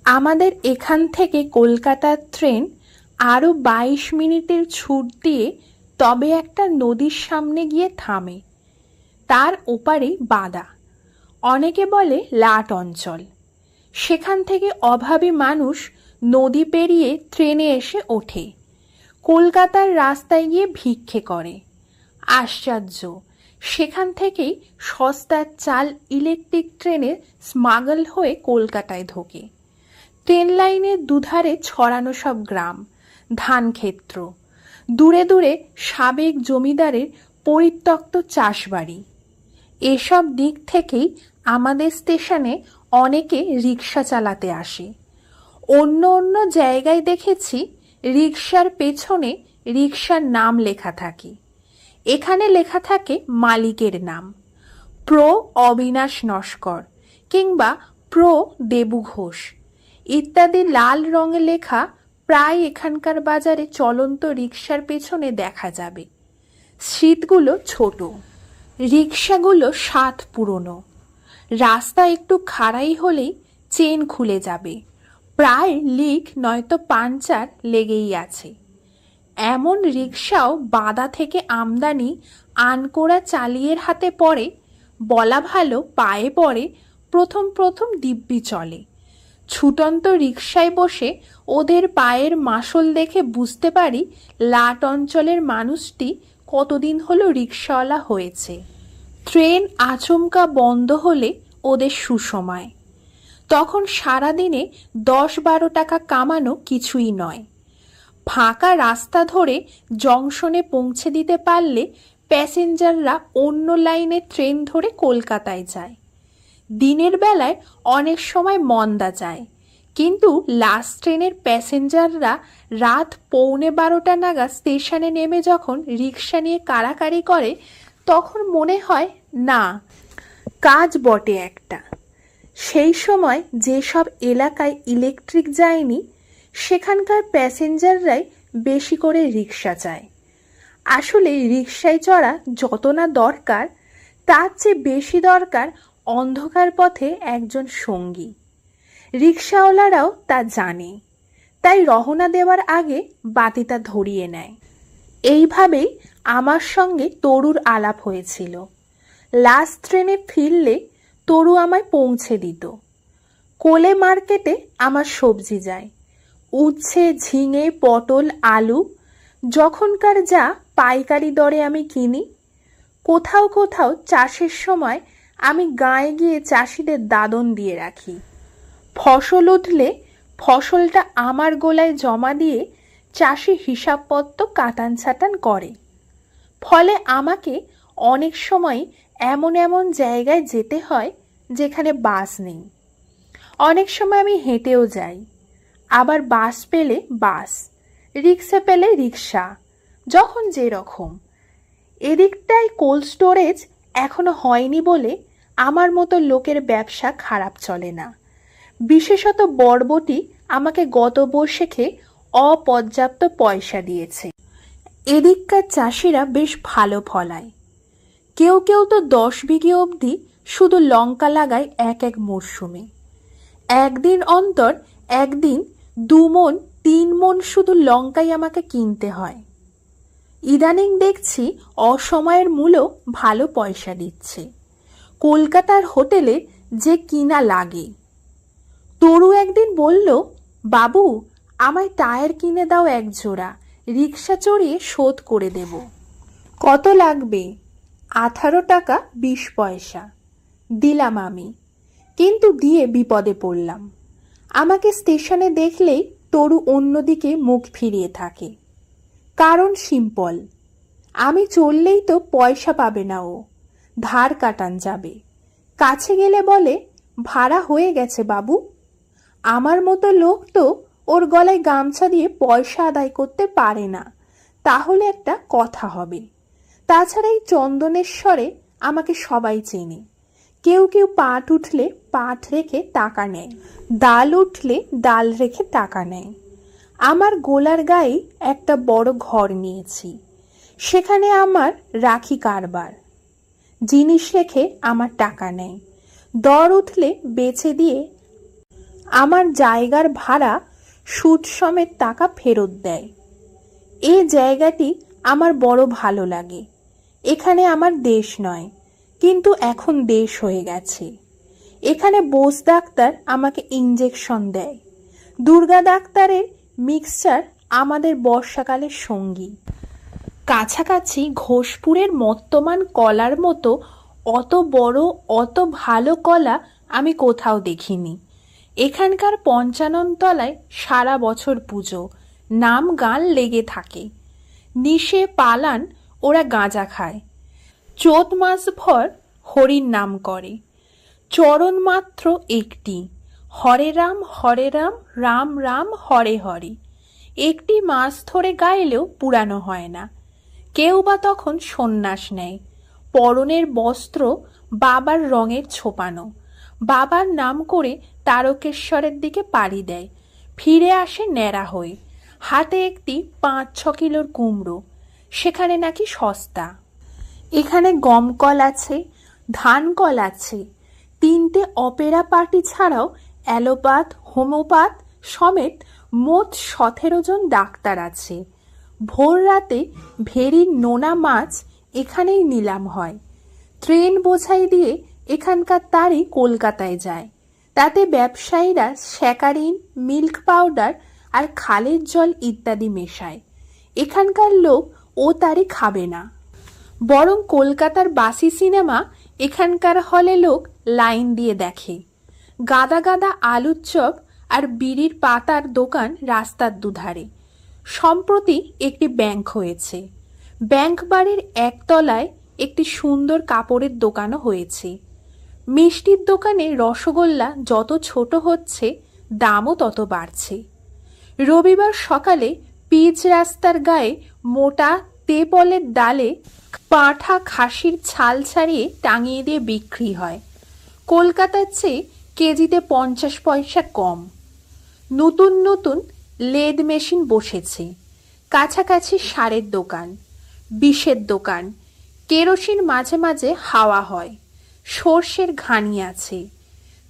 আমাদের এখান থেকে কলকাতার ট্রেন আরও 22 মিনিটের ছুট দিয়ে তবে একটা নদীর সামনে গিয়ে থামে। তার ওপারেই বাদা, অনেকে বলে লাট অঞ্চল। সেখান থেকে অভাবী মানুষ নদী পেরিয়ে ট্রেনে এসে ওঠে, কলকাতার রাস্তায় গিয়ে ভিক্ষে করে। আশ্চর্য, সেখান থেকেই সস্তার চাল ইলেকট্রিক ট্রেনে স্মাগল হয়ে কলকাতায় ঢোকে। ট্রেন লাইনের দুধারে ছড়ানো সব গ্রাম, ধানক্ষেত্র, দূরে দূরে সাবেক জমিদারের পরিত্যক্ত চাষবাড়ি। এসব দিক থেকেই আমাদের স্টেশনে অনেকে রিক্সা চালাতে আসে। অন্য অন্য জায়গায় দেখেছি রিক্সার পেছনে রিক্সার নাম লেখা থাকে, এখানে লেখা থাকে মালিকের নাম, প্রো অবিনাশ নস্কর কিংবা প্রো দেবু ঘোষ ইত্যাদি লাল রঙে লেখা প্রায় এখানকার বাজারে চলন্ত রিক্সার পেছনে দেখা যাবে। সিটগুলো ছোট, রিক্সাগুলো 7 পুরনো, রাস্তা একটু খাড়াই হলেই চেন খুলে যাবে, প্রায় লিক নয়তো পাঞ্চার লেগেই আছে। এমন রিক্সাও বাদা থেকে আমদানি আনকোড়া চালিয়ের হাতে পড়ে, বলা ভালো পায়ে পড়ে প্রথম প্রথম দিব্যি চলে। ছুটন্ত রিক্সায় বসে ওদের পায়ের মাসল দেখে বুঝতে পারি লাট অঞ্চলের মানুষটি কতদিন হলো রিক্সাওয়ালা হয়েছে। ট্রেন আচমকা বন্ধ হলে ওদের সুসময়, তখন সারাদিনে 10-12 টাকা কামানো কিছুই নয়। ফাঁকা রাস্তা ধরে জংশনে পৌঁছে দিতে পারলে প্যাসেঞ্জাররা অন্য লাইনে ট্রেন ধরে কলকাতায় যায়। দিনের বেলায় অনেক সময় মন্দা যায়, কিন্তু লাস্ট ট্রেনের প্যাসেঞ্জাররা রাত 11:15 নাগাদ স্টেশনে নেমে যখন রিক্সা নিয়ে কাড়াকাড়ি করে, তখন মনে হয় না, কাজ বটে একটা। সেই সময় যেসব এলাকায় ইলেকট্রিক যায়নি সেখানকার প্যাসেঞ্জাররাই বেশি করে রিক্সা চায়। আসলে রিক্সায় চড়া যত না দরকার, তার চেয়ে বেশি দরকার অন্ধকার পথে একজন সঙ্গী। রিক্সাওয়ালারাও তা জানে, তাই রওনা দেওয়ার আগে বাতিটা ধরিয়ে নেয়। এইভাবেই আমার সঙ্গে তরুর আলাপ হয়েছিল। লাস্ট ট্রেনে ফিরলে তরু আমায় পৌঁছে দিত। কোলে মার্কেটে আমার সবজি যায়, উচ্ছে, ঝিঙে, পটল, আলু, যখনকার যা পাইকারি দরে আমি কিনি। কোথাও কোথাও চাষের সময় আমি গাঁয়ে গিয়ে চাষিদের দাদন দিয়ে রাখি। ফসল উঠলে ফসলটা আমার গোলায় জমা দিয়ে চাষি হিসাবপত্র কাটান ছাটান করে। ফলে আমাকে অনেক সময় এমন এমন জায়গায় যেতে হয় যেখানে বাস নেই। অনেক সময় আমি হেঁটেও যাই, আবার বাস পেলে বাস, রিক্সা পেলে রিক্সা, যখন যেরকম। এদিকটায় কোল্ড স্টোরেজ এখনো হয়নি বলে আমার মতো লোকের ব্যবসা খারাপ চলে না। বিশেষত বরবটি আমাকে গত বর্ষে অপর্যাপ্ত পয়সা দিয়েছে। এদিককার চাষিরা বেশ ভালো ফলায়। কেউ কেউ তো 10 বিঘে অবধি শুধু লঙ্কা লাগায় এক এক মরশুমে। একদিন অন্তর একদিন 2 মণ 3 মণ শুধু লঙ্কাই আমাকে কিনতে হয়। ইদানিং দেখছি অসময়ের মূল্য ভালো পয়সা দিচ্ছে। কলকাতার হোটেলে যে কিনা লাগে। তরু একদিন বলল, বাবু আমায় টায়ার কিনে দাও 1 জোড়া, রিক্সা চড়িয়ে শোধ করে দেব। কত লাগবে? 18 টাকা 20 পয়সা দিলাম আমি, কিন্তু দিয়ে বিপদে পড়লাম। আমাকে স্টেশনে দেখলেই তরু অন্যদিকে মুখ ফিরিয়ে থাকে। কারণ সিম্পল, আমি চললেই তো পয়সা পাবে না, ও ধার কাটান যাবে। কাছে গেলে বলে, ভাড়া হয়ে গেছে বাবু। আমার মতো লোক তো ওর গলায় গামছা দিয়ে পয়সা আদায় করতে পারে না, তাহলে একটা কথা হবে। তাছাড়া এই চন্দনেশ্বরে আমাকে সবাই চেনে। কেউ কেউ পাট উঠলে পাট রেখে টাকা নেয়, ডাল উঠলে ডাল রেখে টাকা নেয়। আমার গোলার গায়ে একটা বড় ঘর নিয়েছি, সেখানে আমার রাখি কারবার। জিনিস রেখে আমার টাকা নেয়, দর উঠলে বেচে দিয়ে আমার জায়গার ভাড়া সুদ সমেত টাকা ফেরত দেয়। এই জায়গাটি আমার বড় ভালো লাগে। এখানে আমার দেশ নয়, কিন্তু এখন দেশ হয়ে গেছে। এখানে বোস ডাক্তার আমাকে ইঞ্জেকশন দেয়। দুর্গা ডাক্তারের মিক্সচার আমাদের বর্ষাকালের সঙ্গী। কাছাকাছি ঘোষপুরের মর্তমান কলার মতো অত বড় অত ভালো কলা আমি কোথাও দেখিনি। এখানকার পঞ্চাননতলায় সারা বছর পুজো, নাম গান লেগে থাকে। নিশে পালান ওরা গাঁজা খায়। চোত মাস ভর হরির নাম করে। চরণ মাত্র একটি, হরে রাম রাম রাম হরে হরে। একটি মাস ধরে গাইলেও পুরানো হয় না। কেউ বা তখন সন্ন্যাস নেয়। পরনের বস্ত্র বাবার রঙের ছোপানো। বাবার নাম করে তারকেশ্বরের দিকে পাড়ি দেয়, ফিরে আসে ন্যাড়া হয়ে। হাতে একটি 5-6 কিলোর কুমড়ো, সেখানে নাকি সস্তা। এখানে গম কল আছে, ধান কল আছে। 3টে অপেরা পার্টি ছাড়াও অ্যালোপ্যাথ, হোমিওপ্যাথ সমেত মোট 17 জন ডাক্তার আছে। ভোর রাতে ভেরির নোনা মাছ এখানেই নিলাম হয়। ট্রেন বোঝাই দিয়ে এখানকার তারই কলকাতায় যায়। তাতে ব্যবসায়ীরা স্যাকারিন, মিল্ক পাউডার আর খালের জল ইত্যাদি মেশায়। এখানকার লোক ও তারই খাবে না। বরং কলকাতার বাসি সিনেমা এখানকার হলে লোক লাইন দিয়ে দেখে। গাদা গাদা আলুর চপ আর বিড়ির পাতার দোকান রাস্তার দুধারে। সম্প্রতি একটি ব্যাংক হয়েছে। ব্যাংক বাড়ির একতলায় একটি সুন্দর কাপড়ের দোকানও হয়েছে। মিষ্টির দোকানে রসগোল্লা যত ছোট হচ্ছে, দামও তত বাড়ছে। রবিবার সকালে পিচ রাস্তার গায়ে মোটা তেপলের ডালে পাঁঠা খাসির ছাল ছাড়িয়ে টাঙিয়ে দিয়ে বিক্রি হয়। কলকাতার চেয়ে কেজিতে 50 পয়সা কম। নতুন নতুন লেদ মেশিন বসেছে। কাছাকাছি সারের দোকান, বিষের দোকান। কেরোসিন মাঝে মাঝে হাওয়া হয়। সর্ষের ঘানি আছে।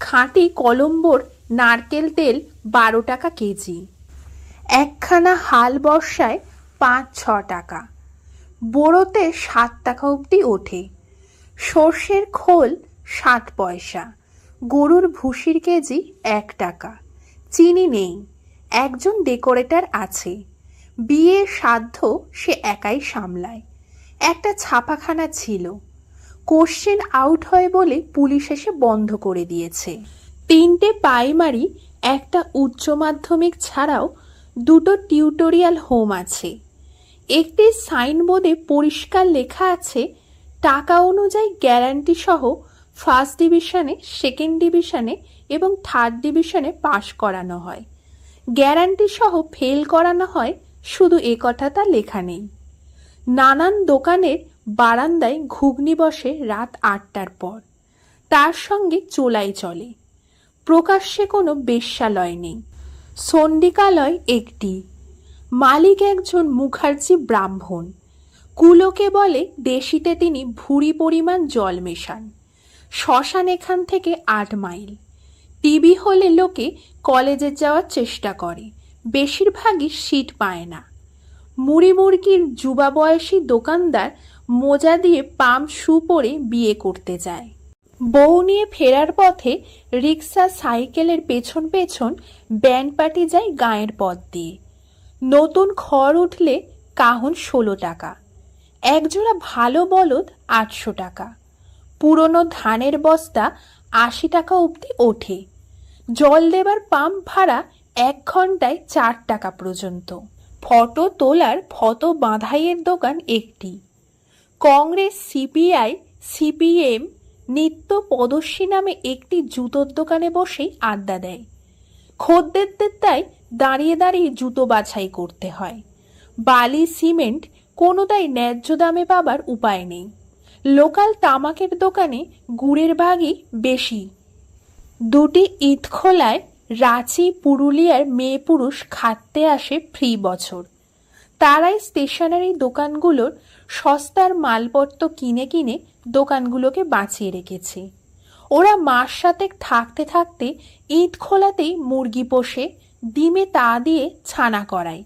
খাঁটি কলম্বোর নারকেল তেল 12 টাকা কেজি। একখানা হাল বর্ষায় 5-6 টাকা। বোরোতে 7 টাকা অবধি ওঠে। সর্ষের খোল 7 পয়সা। গরুর ভুসির কেজি 1 টাকা। চিনি নেই, একজন ডেকোরেটর আছে। বিয়ে সাধ্য সে একাই সামলায়। একটা ছাপাখানা ছিল, কোশ্চেন আউট হয় বলে পুলিশ এসে বন্ধ করে দিয়েছে। 3টে প্রাইমারি, একটা উচ্চ মাধ্যমিক ছাড়াও 2টো টিউটোরিয়াল হোম আছে। একটি সাইনবোর্ডে পরিষ্কার লেখা আছে টাকা অনুযায়ী গ্যারান্টি সহ ফার্স্ট ডিভিশনে, সেকেন্ড ডিভিশনে এবং থার্ড ডিভিশনে পাশ করানো হয়। গ্যারান্টি সহ ফেল করানো হয় শুধু এ কথাটা লেখা নেই। নানান দোকানের বারান্দায় ঘুগনি বসে রাত 8টার পর। তার সঙ্গে চোলাই চলে। প্রকাশ্যে কোনো বেশ্যালয় নেই। চণ্ডিকালয় একটি। মালিক একজন মুখার্জি ব্রাহ্মণ। কুলোকে বলে দেশিতে তিনি ভুঁড়ি পরিমাণ জল মেশান। শ্মশান এখান থেকে 8 মাইল। টিবি হলে লোকে কলেজে যাওয়ার চেষ্টা করে, বেশিরভাগই সিট পায় না। মুড়ি মুরগির যুবা বয়সী দোকানদার মোজা দিয়ে পাম্প শু পরে বিয়ে করতে যায়। বউ নিয়ে ফেরার পথে রিক্সা সাইকেলের পেছন পেছন ব্যান্ড পার্টি যায় গায়ের পথ দিয়ে। নতুন খড় উঠলে কাহন 16 টাকা। একজোড়া ভালো বলদ 800 টাকা। পুরনো ধানের বস্তা 80 টাকা অবধি ওঠে। জল দেবার পাম্প ভাড়া 1 ঘন্টায় 4 টাকা পর্যন্ত। ফটো তোলার ফটো বাঁধাইয়ের দোকান একটি। কংগ্রেস, সিপিআই, সিপিএম নিত্য পদস্বী নামে একটি জুতোর দোকানে বসেই আড্ডা দেয়। খদ্দেরদের তাই দাঁড়িয়ে দাঁড়িয়ে জুতো বাছাই করতে হয়। বালি, সিমেন্ট কোনোটাই ন্যায্য দামে পাবার উপায় নেই। লোকাল তামাকের দোকানে গুড়ের ভাগই বেশি। 2টি ঈদখোলায় রাঁচি, পুরুলিয়ার মেয়ে পুরুষ খাটতে আসে ফ্রি বছর। তারাই স্টেশনারি দোকানগুলোর সস্তার মালপত্র কিনে কিনে দোকানগুলোকে বাঁচিয়ে রেখেছে। ওরা মাস সাতেক থাকতে থাকতে ইট খোলাতেই মুরগি পোষে, ডিমে তা দিয়ে ছানা করায়,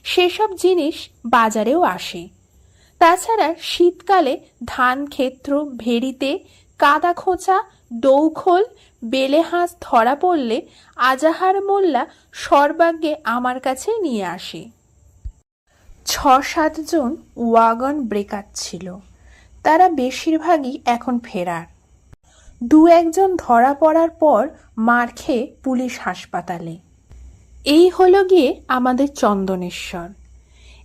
সেসব জিনিস বাজারেও আসে। তাছাড়া শীতকালে ধান ক্ষেত্র, ভেড়িতে কাদা খোঁচা, দৌখোল, বেলে হাঁস ধরা পড়লে আজাহার মোল্লা সর্বাগ্যে আমার কাছে নিয়ে আসে। ৬-৭ জন ওয়াগন ব্রেকার ছিল, তারা বেশিরভাগই এখন ফেরার। ২-১ জন ধরা পড়ার পর মার খেয়ে পুলিশ হাসপাতালে। এই হলো গিয়ে আমাদের চন্দনেশ্বর।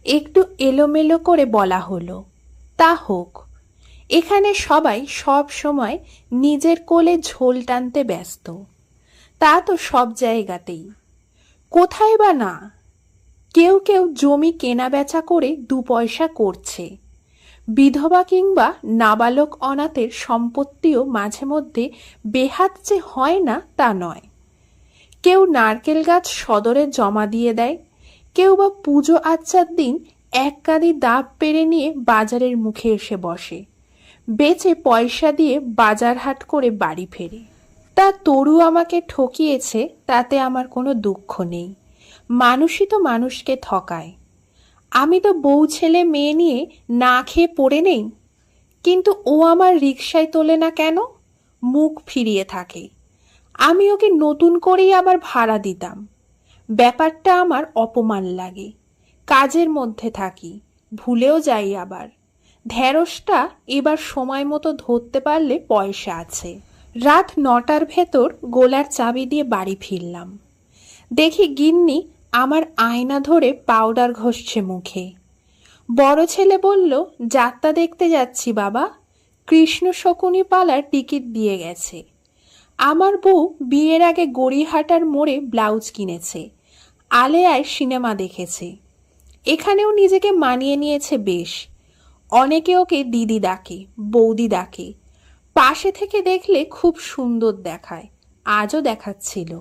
একটু এলোমেলো করে বলা হলো, তা হোক। এখানে সবাই সব সময় নিজের কোলে ঝোল টানতে ব্যস্ত। তা তো সব জায়গাতেই, কোথায় বা না। কেউ কেউ জমি কেনা বেচা করে ২ পয়সা করছে। বিধবা কিংবা নাবালক অনাথের সম্পত্তিও মাঝে মধ্যে বেহাত যে হয় না তা নয়। কেউ নারকেল গাছ সদরে জমা দিয়ে দেয়, কেউ বা পুজো আচ্চার দিন ১ কাঁদি ডাব পেরে নিয়ে বাজারের মুখে এসে বসে, বেচে পয়সা দিয়ে বাজার হাট করে বাড়ি ফেরে। তা তরু আমাকে ঠকিয়েছে, তাতে আমার কোনো দুঃখ নেই। মানুষই তো মানুষকে ঠকায়। আমি তো বউ ছেলে মেয়ে নিয়ে না খেয়ে পড়ে নেই, কিন্তু ও আমার রিকশায় তোলে না কেন? মুখ ফিরিয়ে থাকে। আমি ওকে নতুন করেই আবার ভাড়া দিতাম। ব্যাপারটা আমার অপমান লাগে। কাজের মধ্যে থাকি, ভুলেও যাই আবার। ঢেঁড়সটা এবার সময় মতো ধরতে পারলে পয়সা আছে। রাত ৯টার ভেতর গোলার চাবি দিয়ে বাড়ি ফিরলাম। দেখি গিন্নি আমার আয়না ধরে পাউডার ঘষছে মুখে। বড় ছেলে বলল, যাত্রা দেখতে যাচ্ছি বাবা, কৃষ্ণ শকুনি পালার টিকিট দিয়ে গেছে। আমার বউ বিয়ের আগে গড়িহাটার মোড়ে ব্লাউজ কিনেছে, আলেয়ায় সিনেমা দেখেছে। এখানেও নিজেকে মানিয়ে নিয়েছে বেশ। অনেকে ওকে দিদি ডাকে, বৌদি ডাকে। পাশে থেকে দেখলে খুব সুন্দর দেখায়, আজও দেখাচ্ছিল।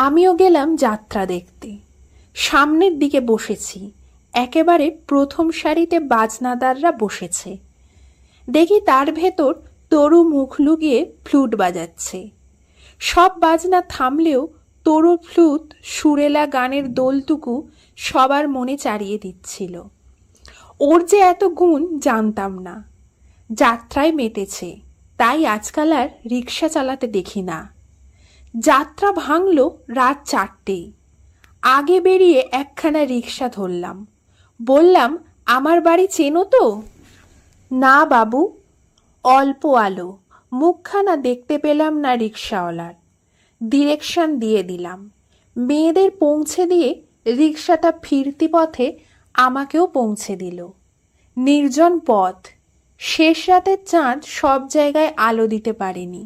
আমিও গেলাম যাত্রা দেখতে। সামনের দিকে বসেছি, একেবারে প্রথম সারিতে বাজনাদাররা বসেছে। দেখি তার ভেতর তরু মুখ লুকিয়ে ফ্লুট বাজাচ্ছে। সব বাজনা থামলেও তরুর ফ্লুট সুরেলা গানের দোলটুকু সবার মনে চাড়িয়ে দিচ্ছিল। ওর যে এত গুণ জানতাম না। যাত্রায় মেতেছে, তাই আজকাল আর রিক্সা চালাতে দেখি না। যাত্রা ভাঙল রাত ৪টেই। আগে বেরিয়ে একখানা রিক্সা ধরলাম। বললাম, আমার বাড়ি চেনো তো? না বাবু। অল্প আলো, মুখখানা দেখতে পেলাম না রিক্সাওয়ালার। ডিরেকশন দিয়ে দিলাম। মেয়েদের পৌঁছে দিয়ে রিক্সাটা ফিরতি পথে আমাকেও পৌঁছে দিল। নির্জন পথ, শেষ রাতের চাঁদ সব জায়গায় আলো দিতে পারেনি।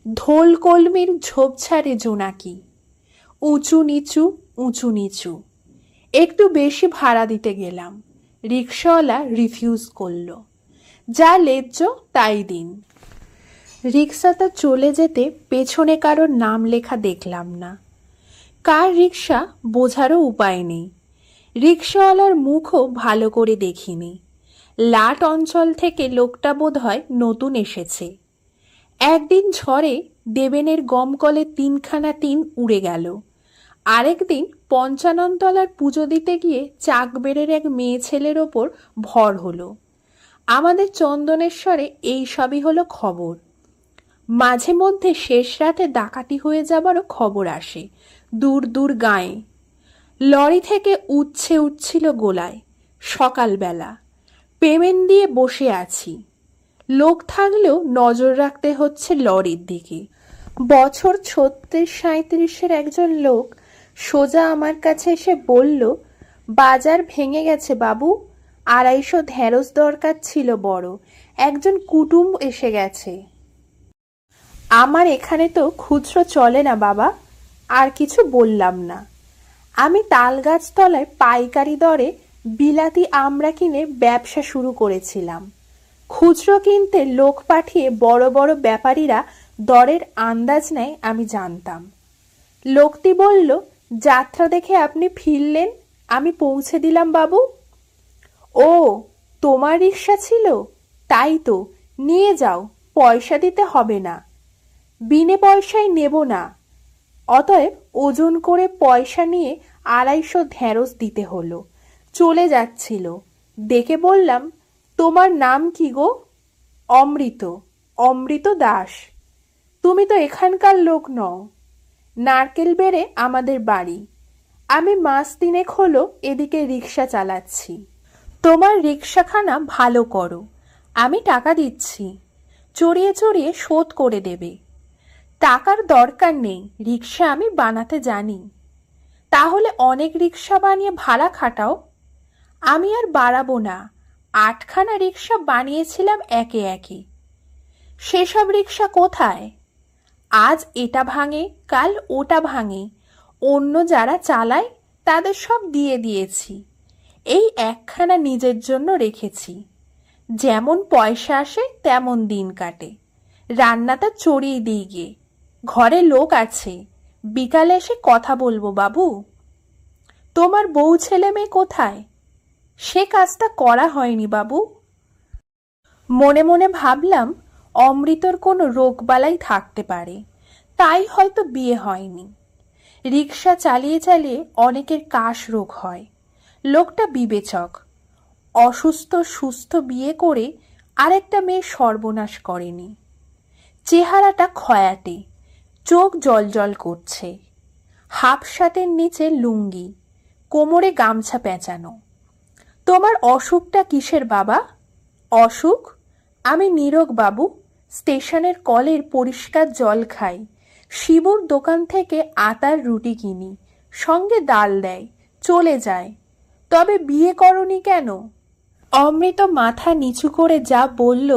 ধোল কলমির ঝোপঝাড়ে জোনাকি, উঁচু নিচু উঁচু নিচু। একটু বেশি ভাড়া দিতে গেলাম, রিক্সাওয়ালা রিফিউজ করল। যা লেজ্জ তাই দিন। রিক্সাটা চলে যেতে পেছনে কারোর নাম লেখা দেখলাম না। কার রিক্সা বোঝারও উপায় নেই। রিক্সাওয়ালার মুখও ভালো করে দেখিনি। লাট অঞ্চল থেকে লোকটা বোধহয় নতুন এসেছে। একদিন ঝড়ে দেবেনের গমকলে ৩খানা টিন উড়ে গেল। আরেকদিন পঞ্চাননতলার পুজো দিতে গিয়ে চাকবেড়ের এক মেয়ে ছেলের ওপর ভর হলো। আমাদের চন্দনেশ্বরে এই সবই হলো খবর। মাঝে মধ্যে শেষ রাতে ডাকাতি হয়ে যাবারও খবর আসে দূর দূর গাঁয়ে। লরি থেকে উচ্ছে উঠছিল গোলায়। সকালবেলা পেমেন্ট দিয়ে বসে আছি। লোক থাকলেও নজর রাখতে হচ্ছে লরির দিকে। বছর ৩৬-৩৭-এর একজন লোক সোজা আমার কাছে এসে বলল, বাজার ভেঙে গেছে বাবু, ২৫০ ঢেঁড়স দরকার ছিল বড়, একজন কুটুম এসে গেছে। আমার এখানে তো খুচরো চলে না বাবা। আর কিছু বললাম না। আমি তালগাছতলায় পাইকারি দরে বিলাতি আমড়া কিনে ব্যবসা শুরু করেছিলাম। খুচরো কিনতে লোক পাঠিয়ে বড় বড় ব্যাপারীরা দরের আন্দাজ নেয় আমি জানতাম। লোকটি বলল, যাত্রা দেখে আপনি ফিরলেন, আমি পৌঁছে দিলাম বাবু। ও, তোমার রিক্সা ছিল? তাই তো, নিয়ে যাও, পয়সা দিতে হবে না। বিনে পয়সায় নেব না। অতএব ওজন করে পয়সা নিয়ে 250 ঢেঁড়স দিতে হলো। চলে যাচ্ছিল, ডেকে বললাম, তোমার নাম কি গো? অমৃত। অমৃত দাস। তুমি তো এখানকার লোক নও। নারকেল বেড়ে আমাদের বাড়ি। আমি মাস 3 হলো এদিকে রিক্সা চালাচ্ছি। তোমার রিক্সাখানা ভালো করো, আমি টাকা দিচ্ছি, চড়িয়ে চড়িয়ে শোধ করে দেবে। টাকার দরকার নেই, রিক্সা আমি বানাতে জানি। তাহলে অনেক রিক্সা বানিয়ে ভাড়া খাটাও। আমি আর বাড়াবো না, 8খানা রিক্সা বানিয়েছিলাম একে একে। সেসব রিক্সা কোথায়? আজ এটা ভাঙে, কাল ওটা ভাঙে, অন্য যারা চালায় তাদের সব দিয়ে দিয়েছি। এই 1খানা নিজের জন্য রেখেছি। যেমন পয়সা আসে তেমন দিন কাটে। রান্নাটা চড়িয়ে দিই গে, ঘরে লোক আছে, বিকালে এসে কথা বলবো বাবু। তোমার বউ ছেলে মেয়ে কোথায়? সে কাজটা করা হয়নি বাবু। মনে মনে ভাবলাম অমৃতর কোনো রোগবালাই থাকতে পারে, তাই হয়তো বিয়ে হয়নি। রিক্সা চালিয়ে চালিয়ে অনেকের কাশ রোগ হয়। লোকটা বিবেচক। অসুস্থ সুস্থ বিয়ে করে আরেকটা মেয়ে সর্বনাশ করেনি। চেহারাটা খয়াটে, চোখ জলজল করছে, হাফ শার্টের নিচে লুঙ্গি, কোমরে গামছা পেঁচানো। তোমার অসুখটা কিসের বাবা? অসুখ? আমি নীরোগ বাবু, স্টেশনের কলের পরিষ্কার জল খাই, শিবুর দোকান থেকে আটার রুটি কিনি, সঙ্গে ডাল দেয়, চলে যায়। তবে বিয়ে করনি কেন? অমৃত মাথা নিচু করে যা বলল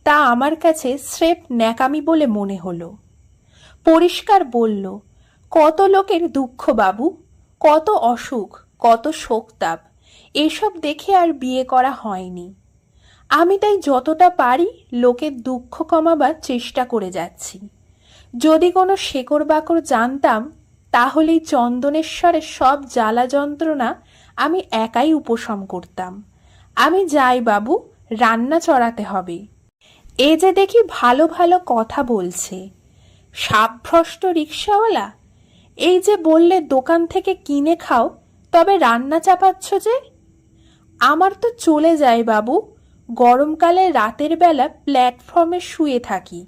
তা আমার কাছে স্রেফ ন্যাকামি বলে মনে হলো। পরিষ্কার বলল, কত লোকের দুঃখ বাবু, কত অসুখ, কত শোকতাপ, এসব দেখে আর বিয়ে করা হয়নি। আমি তাই যতটা পারি লোকের দুঃখ কমাবার চেষ্টা করে যাচ্ছি। যদি কোনো শেকড় বাকড় জানতাম তাহলেই চন্দনেশ্বরের সব জ্বালা যন্ত্রণা আমি একাই উপশম করতাম। আমি যাই বাবু, রান্না চড়াতে হবে। এ যে দেখি ভালো ভালো কথা বলছে। সাপভ্রষ্ট রিক্সাওয়ালা, এই যে বললে দোকান থেকে কিনে খাও, তবে রান্না চাপাচ্ছ যে? আমার তো চলে যায় বাবু, গরমকালে রাতের বেলা প্ল্যাটফর্মে শুয়ে থাকি,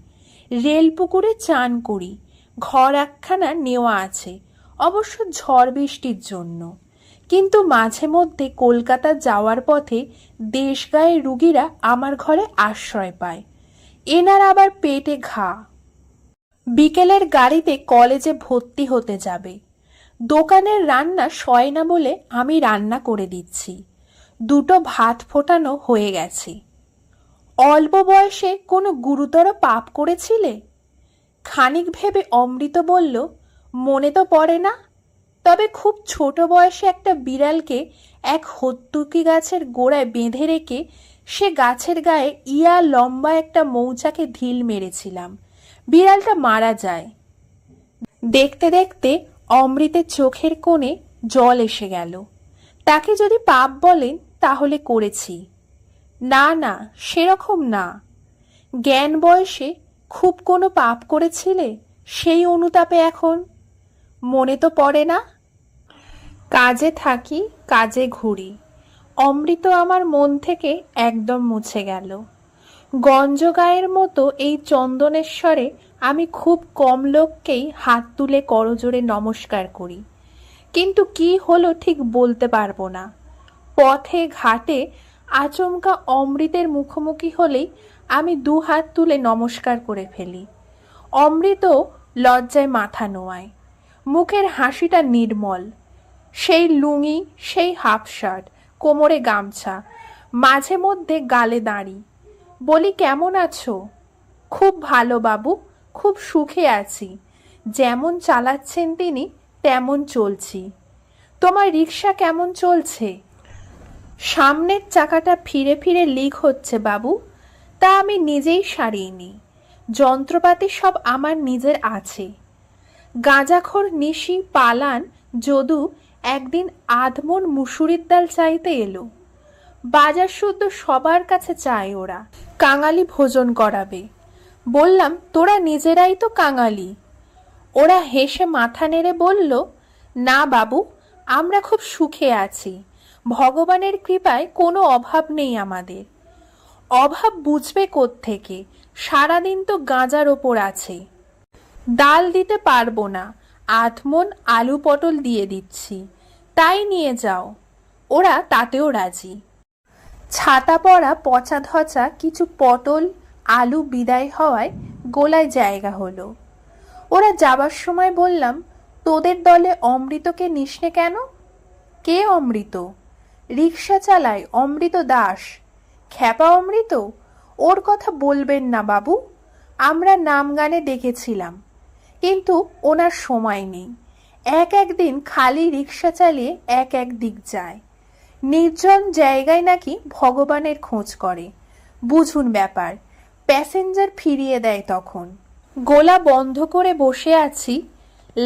রেল পুকুরে চান করি, ঘর 1খানা নেওয়া আছে, অবশ্য ঝড় বৃষ্টির জন্য। কিন্তু মাঝে মধ্যে কলকাতা যাওয়ার পথে দেশগাঁয়ের রুগীরা আমার ঘরে আশ্রয় পায়। এনার আবার পেটে ঘা। বিকেলের গাড়িতে কলেজে ভর্তি হতে যাবে। দোকানের রান্না সয় না বলে আমি রান্না করে দিচ্ছি। 2টো ভাত ফোটানো হয়ে গেছে। অল্প বয়সে কোনো গুরুতর পাপ করেছিলে? খানিক ভেবে অমৃত বলল, মনে তো পড়ে না, তবে খুব ছোট বয়সে একটা বিড়ালকে এক হত্তুকি গাছের গোড়ায় বেঁধে রেখে সে গাছের গায়ে ইয়া লম্বা একটা মৌচাকে ঢিল মেরেছিলাম। বিড়ালটা মারা যায়। দেখতে দেখতে অমৃতের চোখের কোণে জল এসে গেল। তাকে যদি পাপ বলেন তাহলে করেছি। না না, সেরকম না। জ্ঞান বয়সে খুব কোনো পাপ করেছিলে, সেই অনুতাপে এখন? মনে তো পড়ে না? কাজে থাকি, কাজে ঘুরি। অমৃত আমার মন থেকে একদম মুছে গেল। গঞ্জগায়ের মতো এই চন্দনেশ্বরে আমি খুব কম লোককেই হাত তুলে করজোড়ে নমস্কার করি, কিন্তু কি হলো ঠিক বলতে পারবো না। পথে ঘাটে আচমকা অমৃতের মুখোমুখি হলেই আমি 2 হাত তুলে নমস্কার করে ফেলি। অমৃত লজ্জায় মাথা নোয়ায়। মুখের হাসিটা নির্মল। সেই লুঙ্গি, সেই হাফ শার্ট, কোমরে গামছা, মাঝে মধ্যে গালে দাঁড়ি। বলি, কেমন আছো? খুব ভালো বাবু, খুব সুখে আছি। যেমন চালাচ্ছেন তিনি তেমন চলছি। তোমার রিক্সা কেমন চলছে? সামনের চাকাটা ফিরে ফিরে লিক হচ্ছে বাবু, তা আমি নিজেই সারিয়ে। যন্ত্রপাতি সব আমার নিজের আছে। গাঁজাখোর নিশি পালান যদু একদিন আধমন মুসুরির ডাল চাইতে এলো। বাজার শুদ্ধ সবার কাছে চায় ওরা, কাঙালি ভোজন করাবে। বললাম, তোরা নিজেরাই তো কাঙালি। ওরা হেসে মাথা নেড়ে বলল, না বাবু, আমরা খুব সুখে আছি, ভগবানের কৃপায় কোনো অভাব নেই আমাদের। অভাব বুঝবে কোত্থেকে, সারাদিন তো গাঁজার ওপর আছে। ডাল দিতে পারবো না, আধমন আলু পটল দিয়ে দিচ্ছি, তাই নিয়ে যাও। ওরা তাতেও রাজি। ছাতা পড়া পচা ধচা কিছু পটল আলু বিদায় হওয়ায় গোলায় জায়গা হলো। ওরা যাবার সময় বললাম, তোদের দলে অমৃতকে নিসনে কেন? কে অমৃত? রিক্সা চালায় অমৃত দাস। খ্যাপা অমৃত? ওর কথা বলবেন না বাবু, আমরা নাম গানে ডেকেছিলাম, কিন্তু ওনার সময় নেই। একদিন খালি রিক্সা চালিয়ে এক দিক যায়। নির্জন জায়গায় নাকি ভগবানের খোঁজ করে, বুঝুন ব্যাপার। প্যাসেঞ্জার ফিরিয়ে দেয় তখন। গোলা বন্ধ করে বসে আছি।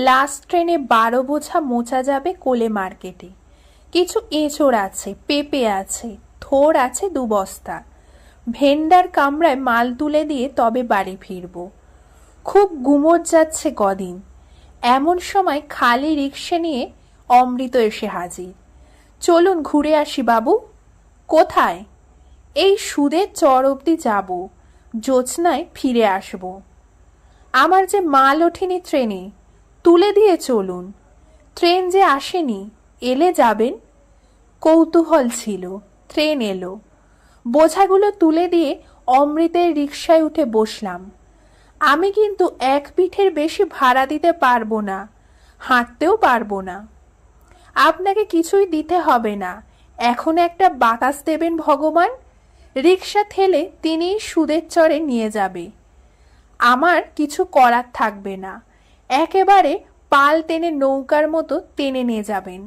লাস্ট ট্রেনে 12 বোঝা মোচা যাবে কোলে মার্কেটে। কিছু এঁচড় আছে, পেঁপে আছে, থোর আছে 2 বস্তা। ভেন্ডার কামরায় মাল তুলে দিয়ে তবে বাড়ি ফিরব। খুব গুমোট যাচ্ছে কদিন। এমন সময় খালি রিক্সা নিয়ে অমৃত এসে হাজির। চলুন ঘুরে আসি বাবু। কোথায়? এই সুদের চর অবধি যাব, জ্যোৎস্নায় ফিরে আসব। আমার যে মাল ওঠেনি ট্রেনে, তুলে দিয়ে চলুন। ট্রেন যে আসেনি, এলে যাবেন। কৌতূহল ছিল, ট্রেন এলো। বোঝাগুলো তুলে দিয়ে অমৃতের রিকশায় উঠে বসলাম। আমি কিন্তু 1 পিঠের বেশি ভাড়া দিতে পারবো না, হাঁটতেও পারবো না। আপনাকে কিছুই দিতে হবে না, এখন একটা বাতাস দেবেন ভগবান। রিকশা ঠেলে তিনিই সুদের চরে নিয়ে যাবে। আমার কিছু করার থাকবে না, একেবারে পাল টেনে নৌকার মতো টেনে নিয়ে যাবেন।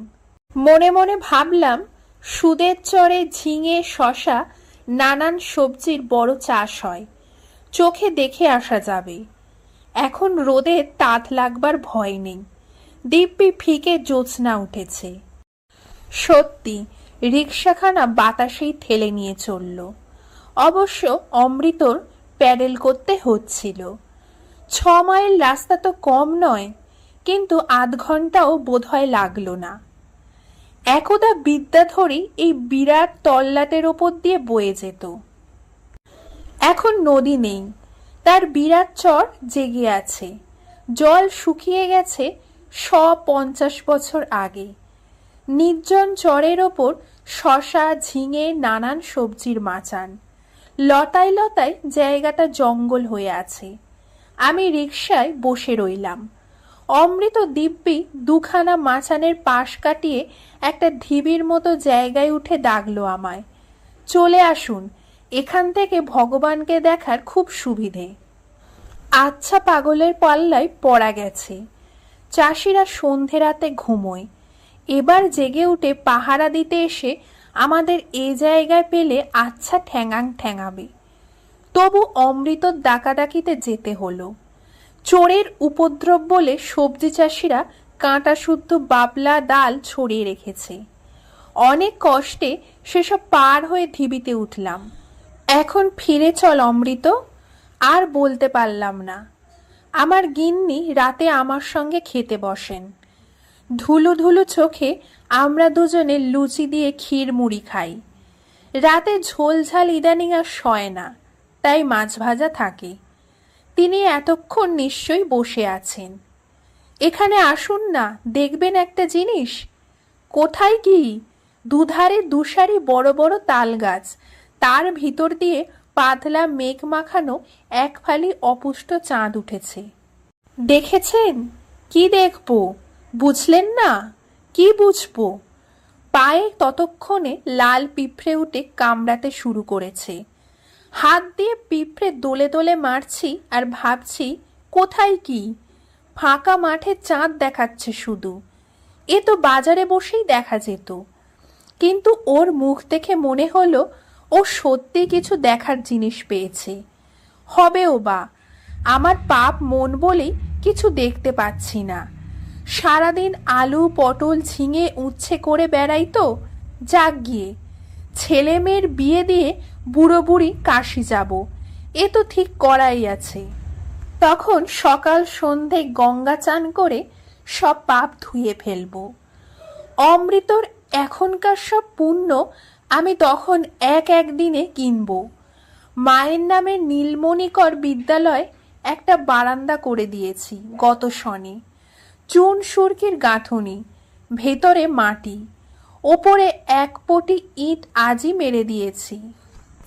মনে মনে ভাবলাম, সুদের চরে ঝিঙে শশা নানান সবজির বড় চাষ হয়, চোখে দেখে আসা যাবে। এখন রোদের তাত লাগবার ভয় নেই। দিব্যি ফিকে জ্যোৎস্না উঠেছে। সত্যি রিকশাখানা বাতাসেই ঠেলে নিয়ে চলল। অবশ্য অমৃতর প্যাডেল করতে হচ্ছিল। 6 মাইল রাস্তা তো কম নয়, কিন্তু আধ ঘন্টাও বোধহয় লাগলো না। একদা বিদ্যাধরী এই বিরাট তল্লাটের ওপর দিয়ে বয়ে যেত। এখন নদী নেই, তার বিরাট চর জেগে আছে। জল শুকিয়ে গেছে 150 বছর আগে। নির্জন চরের ওপর শশা ঝিঙে নানান সবজির মাচান। লতায় লতায় জায়গাটা জঙ্গল হয়ে আছে। আমি রিকশায় বসে রইলাম। অমৃত দিব্যি 2খানা মাচানের পাশ কাটিয়ে একটা ঢিবির মতো জায়গায় উঠে ডাকলো আমায়, চলে আসুন, এখান থেকে ভগবানকে দেখার খুব সুবিধে। আচ্ছা, পাগলের পাল্লায় পড়া গেছে। চাষিরা সন্ধে রাতে ঘুমোয়, এবার জেগে উঠে পাহারা দিতে এসে আমাদের এ জায়গায় পেলে আচ্ছা ঠ্যাঙাং ঠ্যাঙাবে। তবু অমৃতর ডাকাডাকিতে যেতে হলো। চোরের উপদ্রব বলে সবজি চাষিরা কাঁটা শুদ্ধ বাবলা ডাল ছড়িয়ে রেখেছে। অনেক কষ্টে সেসব পার হয়ে ঢিবিতে উঠলাম। এখন ফিরে চল অমৃত। আর বলতে পারলাম না। আমার গিন্নি রাতে আমার সঙ্গে খেতে বসেন। ধুলো ধুলো চোখে আমরা দুজনে লুচি দিয়ে ক্ষীর মুড়ি খাই। রাতে ঝোল ঝাল ইদানিং আর সয় না, তাই মাছ ভাজা থাকে। তিনি এতক্ষণ নিশ্চয়ই বসে আছেন। এখানে আসুন না, দেখবেন একটা জিনিস। কোথায় কি? দুধারে 2 সারি বড় বড় তাল গাছ, তার ভিতর দিয়ে পাতলা মেঘ মাখানো 1 ফালি অপুষ্ট চাঁদ উঠেছে। দেখেছেন? কি দেখব? বুঝলেন না? কি বুঝবো? পায়ে ততক্ষণে লাল পিঁপড়ে উঠে কামড়াতে শুরু করেছে। হাত দিয়ে পিঁপড়ে দোলে দোলে মারছি আর ভাবছি কোথায় কি? ফাঁকা মাঠে চাঁদ দেখাচ্ছে শুধু। এ তো বাজারে বসেই দেখা যেত। কিন্তু ওর মুখ দেখে মনে হলো ও সত্যি কিছু দেখার জিনিস পেয়েছে। হবেও বা, আমার পাপ মন বলেই কিছু দেখতে পাচ্ছি না। সারাদিন আলু পটল ঝিঙে উচ্ছে করে বেড়াই তো। যাক গিয়ে, ছেলে মেয়ের বিয়ে দিয়ে বুড়ো বুড়ি কাশি যাব, এ তো ঠিক করাই আছে। তখন সকাল সন্ধে গঙ্গা চান করে সব পাপ ধুয়ে ফেলব। অমৃতর এখনকার সব পুণ্য আমি তখন একদিনে কিনব। মায়ের নামে নীলমণিকর বিদ্যালয় একটা বারান্দা করে দিয়েছি গত শনে। চুন সুরকির গাঁথনি, ভেতরে মাটি, ওপরে 1 পটি ইট আজই মেরে দিয়েছি।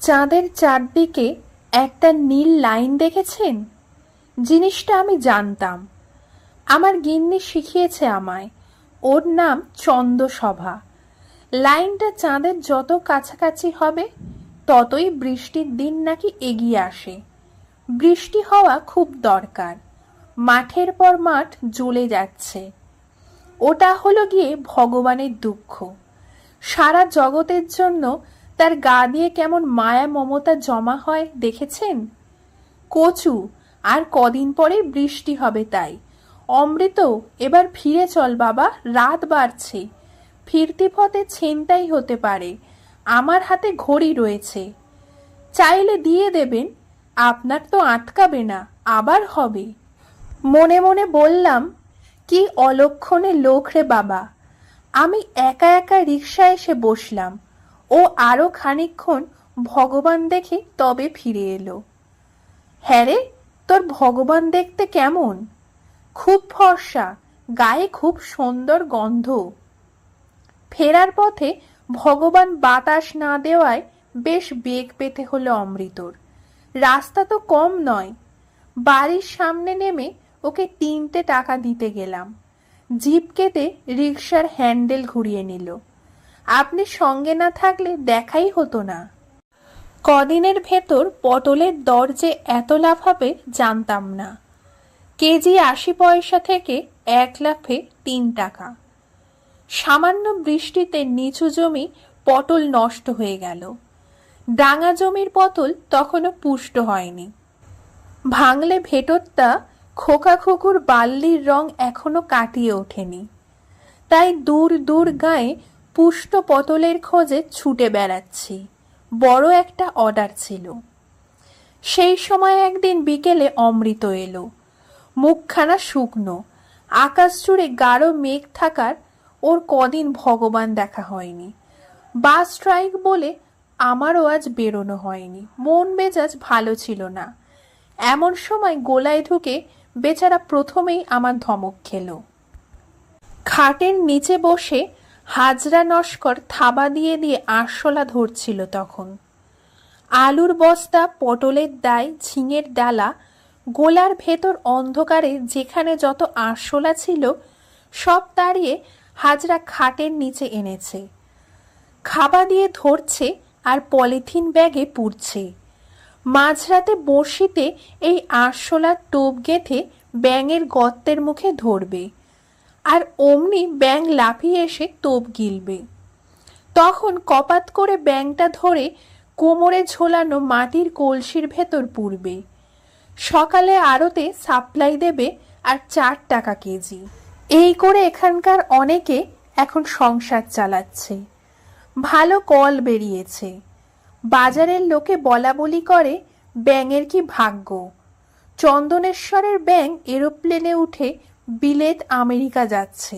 চাঁদের চারদিকে একটা নীল লাইন দেখেছেন? জিনিসটা আমি জানতাম, আমার গিন্নি শিখিয়েছে আমায়। ওর নাম চন্দ্রসভা। লাইনটা চাঁদের যত কাছাকাছি হবে ততই বৃষ্টির দিন নাকি এগিয়ে আসে। বৃষ্টি হওয়া খুব দরকার, মাঠের পর মাঠ জ্বলে যাচ্ছে। ওটা হলো গিয়ে ভগবানের দুঃখ। সারা জগতের জন্য তার গা দিয়ে কেমন মায়া মমতা জমা হয় দেখেছেন? কচু, আর কদিন পরে বৃষ্টি হবে। তাই অমৃত, এবার ফিরে চল বাবা, রাত বাড়ছে। ফিরতি পথে ছিনতাই হতে পারে, আমার হাতে ঘড়ি রয়েছে, চাইলে দিয়ে দেবেন, আপনার তো আটকাবে না, আবার হবে। মনে মনে বললাম, কি অলক্ষণে লোক রে বাবা। আমি একা একা রিকশায় এসে বসলাম। ও আরো খানিকক্ষণ ভগবান দেখে তবে ফিরে এলো। হ্যাঁ রে, তোর ভগবান দেখতে কেমন? খুব ফর্সা, গায়ে খুব সুন্দর গন্ধ। ফেরার পথে ভগবান বাতাস না দেওয়ায় বেশ বেগ পেতে হলো অমৃতর। রাস্তা তো কম নয়। বাড়ির সামনে নেমে ওকে 3টে টাকা দিতে গেলাম। জিপ কেটে রিকশার হ্যান্ডেল ঘুরিয়ে নিল। আপনি সঙ্গে না থাকলে দেখাই হতো না। কদিনের ভেতর পটলের দর যে এত লাভ হবে জানতাম না। কেজি 80 পয়সা থেকে 1 লাফে 3 টাকা। সামান্য বৃষ্টিতে নিচু জমি পটল নষ্ট হয়ে গেল। ডাঙা জমির পটল তখনও পুষ্ট হয়নি। ভাঙলে ভেতরটা খোকা খোকুর বাল্লির রং এখনো কাটিয়ে ওঠেনি। তাই দূর দূর গায়ে পুষ্ট পটলের খোঁজে ছুটে বেড়াচ্ছি। বড় একটা অর্ডার ছিল। সেই সময় একদিন বিকেলে অমৃত এলো। মুখখানা শুকনো, আকাশ জুড়ে গাঢ় মেঘ থাকার ওর কদিন ভগবান দেখা হয়নি। বাস স্ট্রাইক বলে আমারও আজ বেরোনো হয়নি। মন মেজাজ ভালো ছিল না। এমন সময় গোলায় ঢুকে বেচারা প্রথমেই আমার ধমক খেলো। খাটের নিচে বসে হাজরা নস্কর থাবা দিয়ে দিয়ে আরশোলা ধরছিল তখন। আলুর বস্তা, পটলের দাই, ঝিঙের ডালা, গোলার ভেতর অন্ধকারে যেখানে যত আরশোলা ছিল সব তাড়িয়ে হাজরা খাটের নিচে এনেছে। খাবা দিয়ে ধরছে আর পলিথিন ব্যাগে পুড়ছে। মাঝরাতে বড়শিতে এই আরশোলার টোপ গেঁথে ব্যাঙের গর্তের মুখে ধরবে, আর অমনি ব্যাঙ লাফিয়ে এসে টোপ গিলবে। তখন কপাত করে ব্যাঙটা ধরে কোমরে ঝোলানো মাটির কলসির ভেতর পুরবে। সকালে আড়তে সাপ্লাই দেবে আর 4 টাকা কেজি। এই করে এখানকার অনেকে এখন সংসার চালাচ্ছে। ভালো কল বেরিয়েছে। বাজারের লোকে বলা বলি করে, ব্যাঙের কি ভাগ্য। চন্দনেশ্বরের ব্যাঙ এরোপ্লেনে উঠে বিলেত আমেরিকা যাচ্ছে।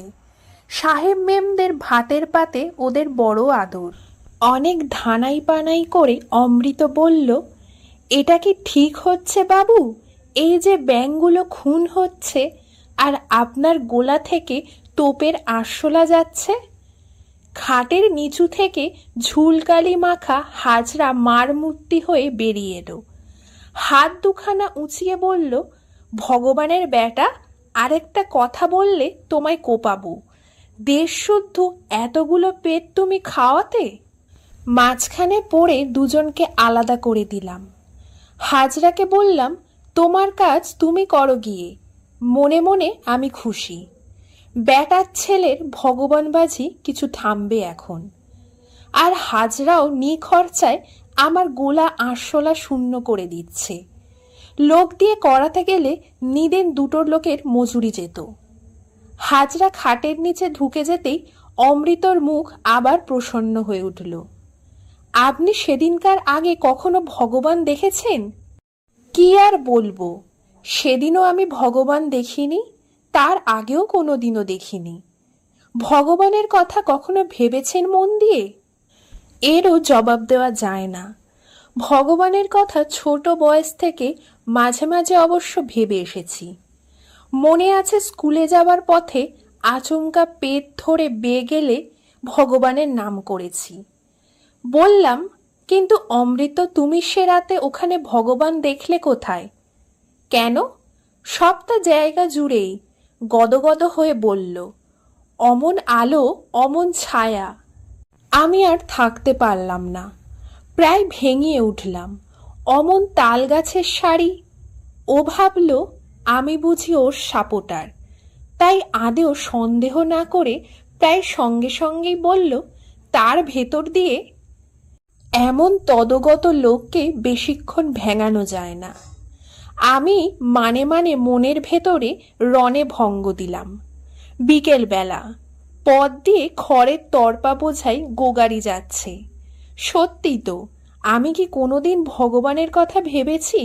সাহেব মেমদের ভাতের পাতে ওদের বড় আদর। অনেক ধানাই পানাই করে অমৃত বলল, এটা কি ঠিক হচ্ছে বাবু? এই যে ব্যাঙগুলো খুন হচ্ছে আর আপনার গোলা থেকে তোপের আরশোলা যাচ্ছে। খাটের নিচু থেকে ঝুলকালি মাখা হাজরা মার মূর্তি হয়ে বেরিয়ে এলো। হাত দুখানা উঁচিয়ে বলল, ভগবানের বেটা, আরেকটা কথা বললে তোমায় কোপাবো। দেশশুদ্ধ এতগুলো পেট তুমি খাওয়াতে? মাঝখানে পড়ে দুজনকে আলাদা করে দিলাম। হাজরাকে বললাম, তোমার কাজ তুমি করো গিয়ে। মনে মনে আমি খুশি। বেটার ছেলের ভগবানবাজি কিছু থামবে এখন। আর হাজরাও নিখরচায় আমার গোলা আরশোলা শূন্য করে দিচ্ছে। লোক দিয়ে করাতে গেলে নিদেন 2টো লোকের মজুরি যেত। হাজরা খাটের নিচে ঢুকে যেতেই অমৃতর মুখ আবার প্রসন্ন হয়ে উঠল। আপনি সেদিনকার আগে কখনো ভগবান দেখেছেন? কি আর বলবো, সেদিনও আমি ভগবান দেখিনি, তার আগেও কোনোদিনও দেখিনি। ভগবানের কথা কখনো ভেবেছেন মন দিয়ে? এরও জবাব দেওয়া যায় না। ভগবানের কথা ছোট বয়স থেকে মাঝে মাঝে অবশ্য ভেবে এসেছি। মনে আছে স্কুলে যাবার পথে আচমকা পেট ধরে বেয়ে গেলে ভগবানের নাম করেছি। বললাম, কিন্তু অমৃত, তুমি সে রাতে ওখানে ভগবান দেখলে কোথায়? কেন? সবটা জায়গা জুড়েই গদগদ হয়ে বলল, অমন আলো, অমন ছায়া। আমি আর থাকতে পারলাম না, প্রায় ভেঙে উঠলাম। অমন তাল গাছের শাড়ি। ও ভাবল আমি বুঝি ওর সাপোর্টার, তাই আদেও সন্দেহ না করে প্রায় সঙ্গে সঙ্গেই বলল, তার ভেতর দিয়ে। এমন তদগত লোককে বেশিক্ষণ ভেঙানো যায় না। আমি মানে মানে মনের ভেতরে রণে ভঙ্গ দিলাম। বিকেলবেলা পথ দিয়ে খড়ের তরপা বোঝাই গোগাড়ি যাচ্ছে। সত্যি তো, আমি কি কোনোদিন ভগবানের কথা ভেবেছি?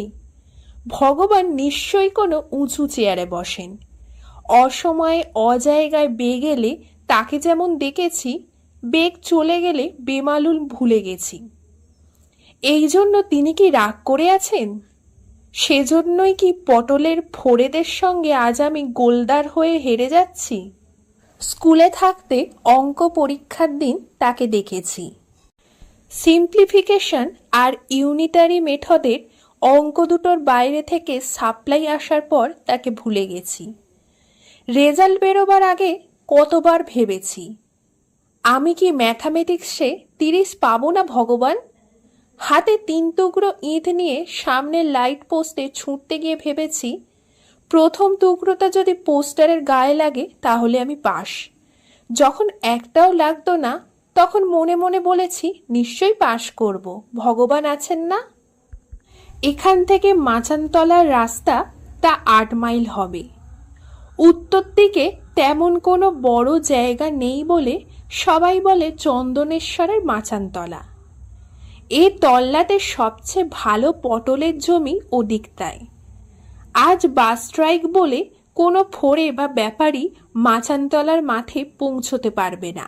ভগবান নিশ্চয়ই কোনো উঁচু চেয়ারে বসেন। অসময়ে অজায়গায় বেয়ে গেলে তাকে যেমন দেখেছি, বেগ চলে গেলে বেমালুল ভুলে গেছি। এই জন্য তিনি কি রাগ করে আছেন? সেজন্যই কি পটলের ফোড়েদের সঙ্গে আজ আমি গোলদার হয়ে হেরে যাচ্ছি? স্কুলে থাকতে অঙ্ক পরীক্ষার দিন তাকে দেখেছি। সিম্পলিফিকেশন আর ইউনিটারি মেথডের অঙ্ক দুটোর বাইরে থেকে সাপ্লাই আসার পর তাকে ভুলে গেছি। রেজাল্ট বেরোবার আগে কতবার ভেবেছি, আমি কি ম্যাথামেটিক্সে 30 পাবো না ভগবান? হাতে 3 টুকরো ইঁট নিয়ে সামনের লাইট পোস্টে ছুঁড়তে গিয়ে ভেবেছি, প্রথম টুকরোটা যদি পোস্টারের গায়ে লাগে তাহলে আমি পাস। যখন একটাও লাগতো না, তখন মনে মনে বলেছি নিশ্চয়ই পাস করব, ভগবান আছেন না। এখান থেকে মাচানতলার রাস্তা তা 8 মাইল হবে। উত্তর দিকে তেমন কোনো বড় জায়গা নেই বলে সবাই বলে চন্দনেশ্বরের মাচানতলা। এ তল্লাতে সবচেয়ে ভালো পটলের জমি ওদিকটায়। আজ বাস স্ট্রাইক বলে কোনো ফোড়ে বা ব্যাপারী মাচানতলার মাঠে পৌঁছতে পারবে না।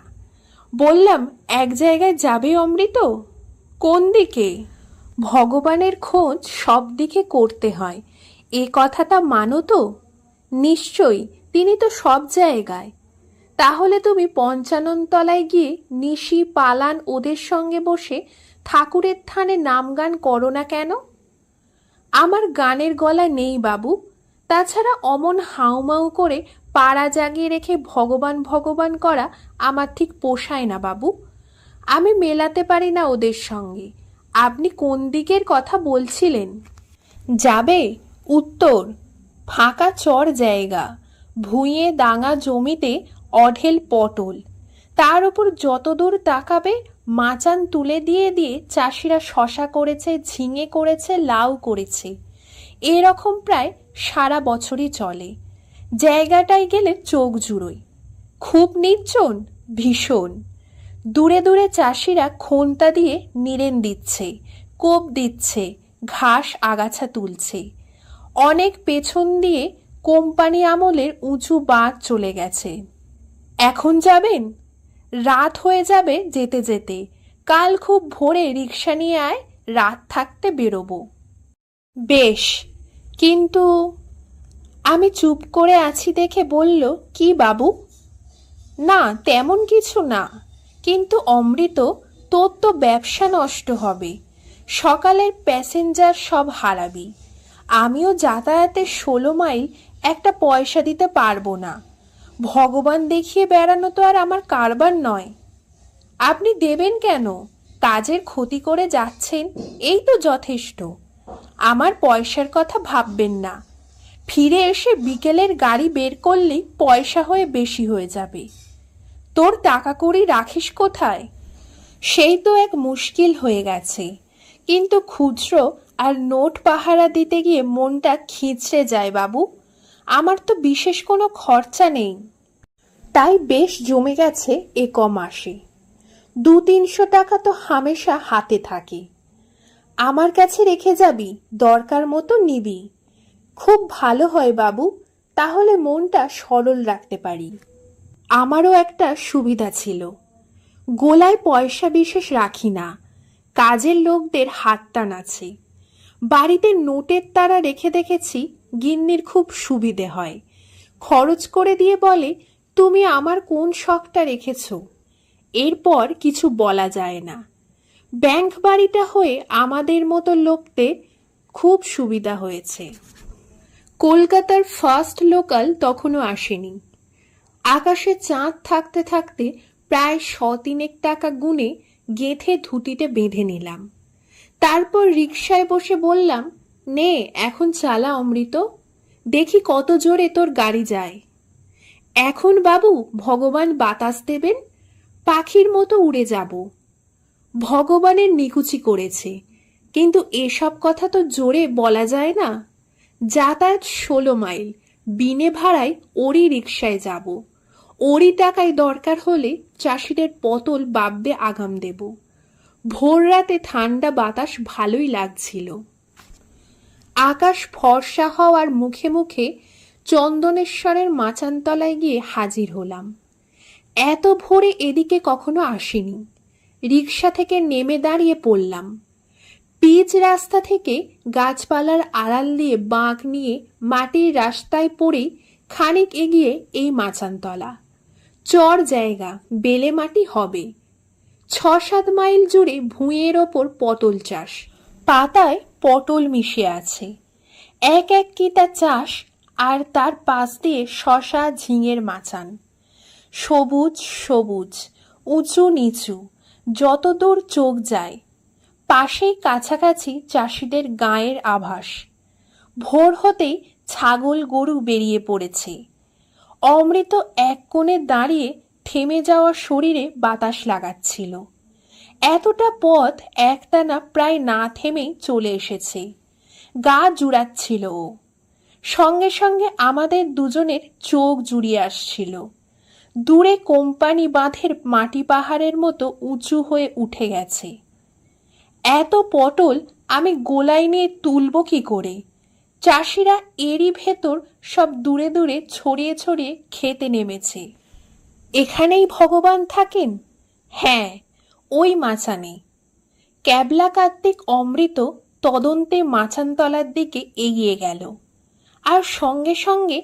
বললাম, এক জায়গায় যাবে অমৃত? কোন দিকে? ভগবানের খোঁজ সব দিকে করতে হয়, এ কথাটা মানো তো? নিশ্চয়ই, তিনি তো সব জায়গায়। তাহলে তুমি 55 তলায় গিয়ে নিশি, পালান ওদের সঙ্গে বসে ঠাকুরের থানে নাম গান করো না কেন? আমার গানের গলা নেই বাবু। তাছাড়া অমন হাউমাউ করে পাড়া জাগিয়ে রেখে ভগবান ভগবান করা আমার ঠিক পোষায় না বাবু। আমি মেলাতে পারি না ওদের সঙ্গে। আপনি কোন দিকের কথা বলছিলেন? যাবে উত্তর, ফাঁকা চর জায়গা, ভুঁইয়ে দাঙা জমিতে অঢেল পটল, তার উপর যত দূর তাকাবে মাচান তুলে দিয়ে দিয়ে চাষিরা শশা করেছে, ঝিঙে করেছে, লাউ করেছে। এরকম প্রায় সারা বছরই চলে। জায়গাটায় গেলে চোখ জুড়োয়। খুব নির্জন, ভীষণ। দূরে দূরে চাষিরা খোন্তা দিয়ে নিরেন দিচ্ছে, কোপ দিচ্ছে, ঘাস আগাছা তুলছে। অনেক পেছন দিয়ে কোম্পানি আমলের উঁচু বাঁধ চলে গেছে। এখন যাবেন? রাত হয়ে যাবে যেতে যেতে। কাল খুব ভোরে রিক্সা নিয়ে আয়, রাত থাকতে বেরোবো। বেশ, কিন্তু। আমি চুপ করে আছি দেখে বলল, কি বাবু? না, তেমন কিছু না, কিন্তু অমৃত, তোর তো ব্যবসা নষ্ট হবে। সকালের প্যাসেঞ্জার সব হারাবি। আমিও যাতায়াতের 16 মাইল একটা পয়সা দিতে পারবো না। ভগবান দেখিয়ে বেড়ানো তো আর আমার কারবার নয়। আপনি দেবেন কেন? কাজের ক্ষতি করে যাচ্ছেন, এই তো যথেষ্ট। আমার পয়সার কথা ভাববেন না। ফিরে এসে বিকেলের গাড়ি বের করলেই পয়সা হয়ে বেশি হয়ে যাবে। তোর টাকা কড়ি রাখিস কোথায়? সেই তো এক মুশকিল হয়ে গেছে। কিন্তু খুচরো আর নোট পাহারা দিতে গিয়ে মনটা খিঁচড়ে যায় বাবু। আমার তো বিশেষ কোনো খরচা নেই, তাই বেশ জমে গেছে এ কমাসে। 200-300 টাকা তো হামেশা হাতে থাকে। আমার কাছে রেখে যাবি, দরকার মতো নিবি। খুব ভালো হয় বাবু, তাহলে মনটা সরল রাখতে পারি। আমারও একটা সুবিধা ছিল, গোলায় পয়সা বিশেষ রাখি না, কাজের লোকদের হাত টান আছে। বাড়িতে নোটের তারা রেখে দেখেছি, গিন্নির খুব সুবিধে হয়, খরচ করে দিয়ে বলে তুমি আমার কোন শখটা রেখেছ। এরপর কিছু বলা যায় না। ব্যাংক বাড়িটা হয়ে আমাদের মতো লোকদের খুব সুবিধা হয়েছে। কলকাতার ফার্স্ট লোকাল তখনও আসেনি। আকাশে চাঁদ থাকতে থাকতে প্রায় 100-3 টাকা গুনে গেঁথে ধুতিতে বেঁধে নিলাম। তারপর রিকশায় বসে বললাম, নে এখন চালা অমৃত, দেখি কত জোরে তোর গাড়ি যায়। এখন বাবু ভগবান বাতাস দেবেন, পাখির মতো উড়ে যাব। ভগবানের নিকুচি করেছে, কিন্তু এসব কথা তো জোরে বলা যায় না। যাতায়াত 16 মাইল, বিনে ভাড়ায় ওরই রিকশায় যাব। ওরই টাকায় দরকার হলে চাষিদের পটল বাব্বে আগাম দেব। ভোর রাতে ঠান্ডা বাতাস ভালোই লাগছিল। আকাশ ফর্সা হওয়ার মুখে মুখে চন্দনেশ্বরের মাচানতলায় গিয়ে হাজির হলাম। এত ভোরে এদিকে কখনো আসিনি। রিকশা থেকে নেমে দাঁড়িয়ে পড়লাম। পিচ রাস্তা থেকে গাছপালার আড়াল দিয়ে বাঁক নিয়ে মাটির রাস্তায় পড়েই খানিক এগিয়ে এই মাচানতলা। চর জায়গা, বেলে মাটি হবে। 6-7 মাইল জুড়ে ভুঁইয়ের ওপর পটল চাষ, পাতায় পটল মিশে আছে। এক এক কিতা চাষ, আর তার পাশ দিয়ে শশা ঝিঙের মাচান। সবুজ সবুজ, উঁচু নিচু, যতদূর চোখ যায়। পাশেই কাছাকাছি চাষিদের গায়ের আভাস। ভোর হতেই ছাগল গরু বেরিয়ে পড়েছে। অমৃত এক কোণে দাঁড়িয়ে থেমে যাওয়া শরীরে বাতাস লাগাচ্ছিল। এতটা পথ একটানা প্রায় না থেমেই চলে এসেছে। গা জুড়াচ্ছিল ও। সঙ্গে সঙ্গে আমাদের দুজনের চোখ জুড়িয়ে আসছিল। দূরে কোম্পানি বাঁধের মাটি পাহাড়ের মতো উঁচু হয়ে উঠে গেছে। এত পটল আমি গোলায় নিয়ে তুলব কি করে? চাষিরা এরই ভেতর সব দূরে দূরে ছড়িয়ে ছড়িয়ে খেতে নেমেছে। এখানেই ভগবান থাকেন? হ্যাঁ, ওই মাচানে। ক্যাবলা কার্তিক অমৃত তদন্তে মাচানতলার দিকে এগিয়ে গেল। আর সঙ্গে সঙ্গে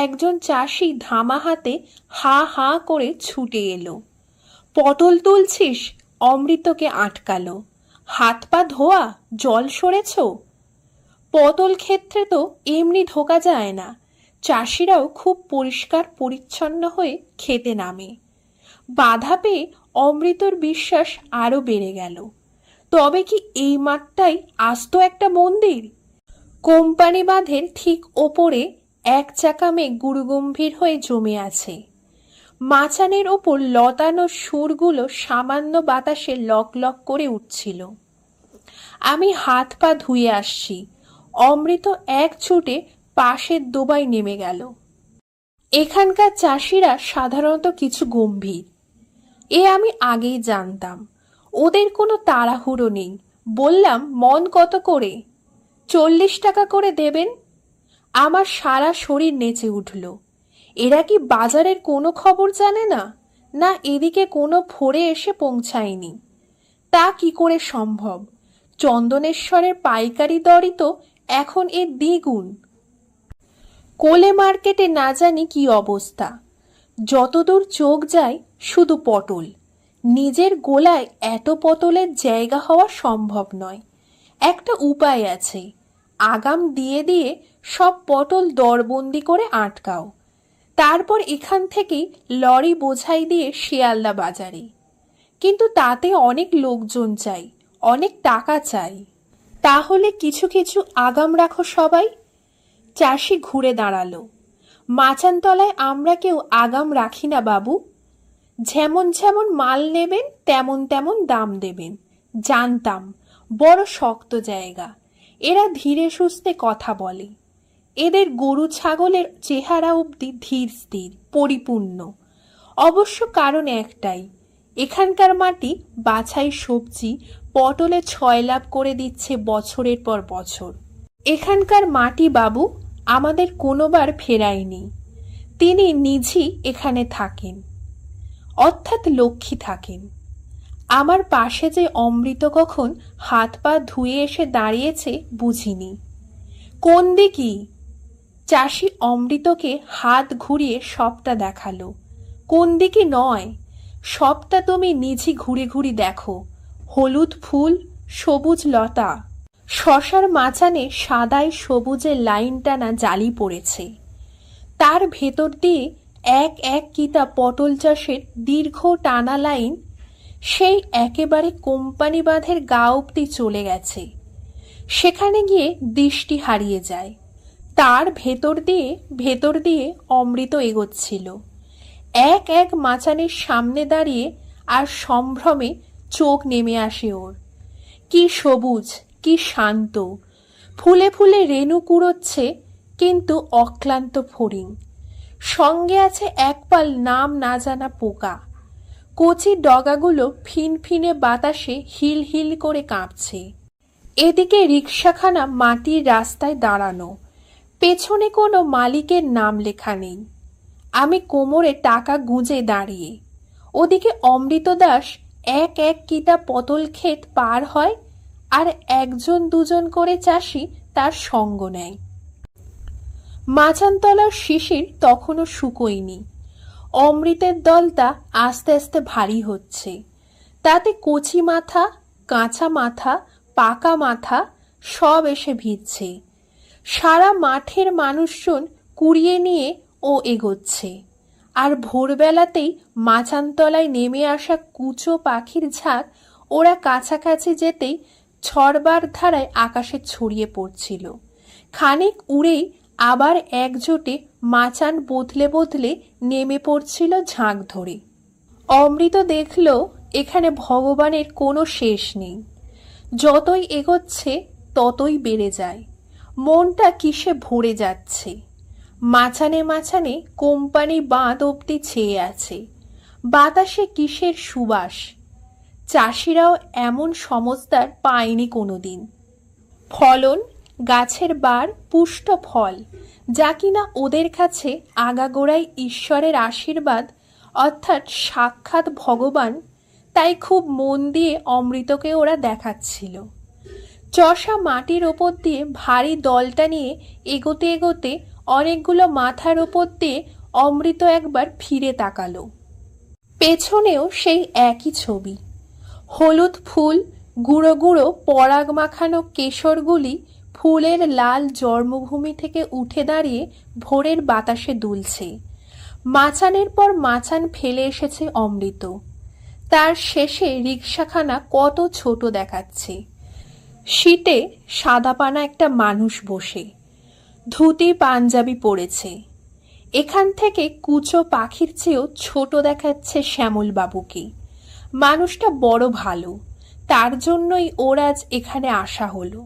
একজন চাষি ধামা হাতে হা হা করে ছুটে এলো। পটল তুলছিস? অমৃতকে আটকালো। হাত পা ধোয়া, জল সরেছ? পটল ক্ষেত্রে তো এমনি ঢোকা যায় না। চাষিরাও খুব পরিষ্কার পরিচ্ছন্ন হয়ে খেতে নামে। বাধা পেয়ে অমৃতর বিশ্বাস আরো বেড়ে গেল। তবে কি এই মাঠটাই আস্ত একটা মন্দির? কোম্পানি বাঁধের ঠিক ওপরে এক চাকা মেঘ গুরুগম্ভীর হয়ে জমে আছে। মাচানের ওপর লতানো সুরগুলো সামান্য বাতাসে লক লক করে উঠছিল। আমি হাত পা ধুয়ে আসছি। অমৃত এক ছুটে পাশের ডোবায় নেমে গেল। এখানকার চাষিরা সাধারণত কিছু গম্ভীর, এ আমি আগেই জানতাম। ওদের কোনো তাড়াহুড়ো নেই। বললাম, মন কত করে? 40 টাকা করে দেবেন। আমার সারা শরীর নেচে উঠল। এরা কি বাজারের কোনো খবর জানে না? না এদিকে কোনো ফোরে এসে পৌঁছায়নি? তা কি করে সম্ভব? চন্দনেশ্বরের পাইকারি দরই তো এখন এর দ্বিগুণ। কোলে মার্কেটে না জানি কি অবস্থা। যতদূর চোখ যায় শুধু পটল। নিজের গোলায় এত পটলের জায়গা হওয়া সম্ভব নয়। একটা উপায় আছে, আগাম দিয়ে দিয়ে সব পটল দরবন্দি করে আটকাও। তারপর এখান থেকেই লরি বোঝাই দিয়ে শিয়ালদা বাজারে। কিন্তু তাতে অনেক লোকজন চাই, অনেক টাকা চাই। তাহলে কিছু কিছু আগাম রাখো সবাই। চাষি ঘুরে দাঁড়ালো। মাচানতলায় আমরা কেউ আগাম রাখি না বাবু। যেমন যেমন মাল নেবেন তেমন তেমন দাম দেবেন। জানতাম, বড় শক্ত জায়গা। এরা ধীরে সুস্থে কথা বলে। এদের গরু ছাগলের চেহারা অবধি ধীর স্থির পরিপূর্ণ। অবশ্য কারণ একটাই, এখানকার মাটি বাছাই সবজি পটলে 6 লাভ করে দিচ্ছে বছরের পর বছর। এখানকার মাটি বাবু আমাদের কোনোবার ফেরায়নি। তিনি নিজেই এখানে থাকেন, অর্থাৎ লক্ষ্মী থাকেন। আমার পাশে যে অমৃত কখন হাত পা ধুয়ে এসে দাঁড়িয়েছে বুঝিনি। কোন দিকি? চাষি অমৃতকে হাত ঘুরিয়ে সবটা দেখালো। কোন দিকে নয়, সবটা তুমি নিজে ঘুরে ঘুরে দেখো। হলুদ ফুল, সবুজ লতা, শশার মাচানে সাদায় সবুজের লাইন টানা জালি পড়েছে। তার ভেতর দিয়ে এক এক কিতা পটল চাষের দীর্ঘ টানা লাইন সেই একেবারে কোম্পানি বাঁধের গা অব্দি চলে গেছে। সেখানে গিয়ে দৃষ্টি হারিয়ে যায়। তার ভেতর দিয়ে অমৃত এগোচ্ছিল। এক এক মাচানের সামনে দাঁড়িয়ে আর সম্ভ্রমে চোখ নেমে আসে ওর। কি সবুজ, কি শান্ত, ফুলে ফুলে রেণু কুড়োচ্ছে কিন্তু অক্লান্ত ফড়িং। সঙ্গে আছে একপাল নাম না জানা পোকা। কচি ডগাগুলো ফিনফিনে বাতাসে হিল হিল করে কাঁপছে। এদিকে রিকশাখানা মাটির রাস্তায় দাঁড়ানো, পেছনে কোনো মালিকের নাম লেখা নেই। আমি কোমরে টাকা গুঁজে দাঁড়িয়ে। ওদিকে অমৃত দাস এক এক কিতা পটল ক্ষেত পার হয় আর একজন দুজন করে চাষি তার সঙ্গ নেয়। মাচানতলার শিশির তখনও শুকোয়নি। অমৃতের দলটা আস্তে আস্তে ভারী হচ্ছে। তাতে কচি মাথা, কাঁচা মাথা, পাকা মাথা সব এসে ভিড়ছে। সারা মাঠের মানুষজন কুড়িয়ে নিয়ে ও এগোচ্ছে। আর ভোরবেলাতেই মাচানতলায় নেমে আসা কুচো পাখির ঝাঁক ওরা কাছাকাছি যেতেই ছড়বার ধারায় আকাশে ছড়িয়ে পড়ছিল। খানিক উড়েই আবার একজোটে মাচান বদলে বদলে নেমে পড়ছিল ঝাঁক ধরে। অমৃত দেখল এখানে ভগবানের কোনো শেষ নেই। যতই এগোচ্ছে ততই বেড়ে যায়। মনটা কিসে ভরে যাচ্ছে। মাচানে মাচানে কোম্পানি বাঁধ অব্দি ছেয়ে আছে। বাতাসে কিসের সুবাস। চাষিরাও এমন সমজদার পায়নি কোনোদিন। ফলন, গাছের বার, পুষ্ট ফল, যা কিনা ওদের কাছে আগাগোড়াই ঈশ্বরের আশীর্বাদ, অর্থাৎ সাক্ষাৎ ভগবান। তাই খুব মন দিয়ে অমৃতকে ওরা দেখাচ্ছিল। চষা মাটির ওপর দিয়ে ভারী দলটা নিয়ে এগোতে এগোতে অনেকগুলো মাথার ওপর দিয়ে অমৃত একবার ফিরে তাকালো। পেছনেও সেই একই ছবি। হলুদ ফুল, গুঁড়ো গুঁড়ো পরাগ মাখানো কেশরগুলি ফুলের লাল জন্মভূমি থেকে উঠে দাঁড়িয়ে ভোরের বাতাসে দুলছে। মাচানের পর মাচান ফেলে এসেছে অমৃত। তার শেষে রিকশাখানা কত ছোট দেখাচ্ছে। শীতে সাদাপানা একটা মানুষ বসে, ধুতি পাঞ্জাবি পরেছে। এখান থেকে কুচো পাখির চেয়েও ছোট দেখাচ্ছে শ্যামল বাবুকে। মানুষটা বড় ভালো, তার জন্যই ওর আজ এখানে আসা হলো।